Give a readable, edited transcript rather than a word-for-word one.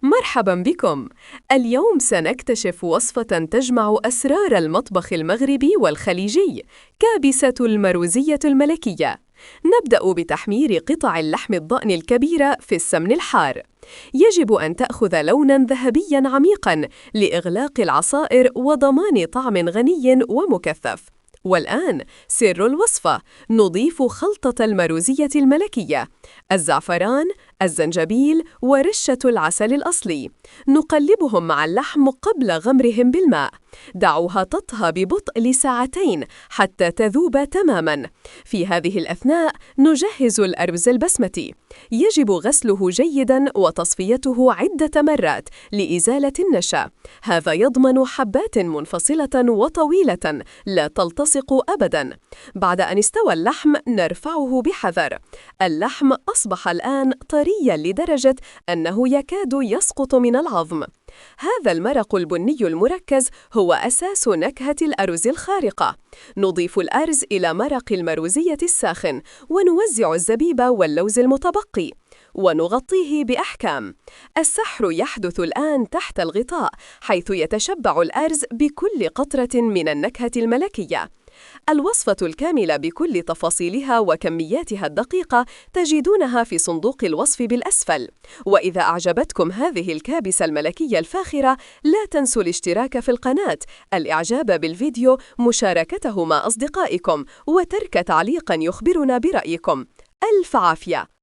مرحبا بكم. اليوم سنكتشف وصفة تجمع أسرار المطبخ المغربي والخليجي، كابسة المروزية الملكية. نبدأ بتحمير قطع اللحم الضأن الكبيرة في السمن الحار. يجب أن تأخذ لوناً ذهبياً عميقاً لإغلاق العصائر وضمان طعم غني ومكثف. والآن سر الوصفة: نضيف خلطة المروزية الملكية، الزعفران، الزنجبيل ورشة العسل الأصلي. نقلبهم مع اللحم قبل غمرهم بالماء. دعوها تطهى ببطء لساعتين حتى تذوب تماماً. في هذه الأثناء نجهز الأرز البسمتي. يجب غسله جيداً وتصفيته عدة مرات لإزالة النشا. هذا يضمن حبات منفصلة وطويلة لا تلتصق أبداً. بعد أن استوى اللحم نرفعه بحذر. اللحم أصبح الآن طرياً لدرجة أنه يكاد يسقط من العظم. هذا المرق البني المركز هو أساس نكهة الأرز الخارقة. نضيف الأرز إلى مرق المروزية الساخن ونوزع الزبيب واللوز المتبقي ونغطيه بأحكام. السحر يحدث الآن تحت الغطاء، حيث يتشبع الأرز بكل قطرة من النكهة الملكية. الوصفة الكاملة بكل تفاصيلها وكمياتها الدقيقة تجدونها في صندوق الوصف بالأسفل. وإذا أعجبتكم هذه الكابسة الملكية الفاخرة، لا تنسوا الاشتراك في القناة، الإعجاب بالفيديو، مشاركته مع أصدقائكم، وترك تعليقاً يخبرنا برأيكم. ألف عافية.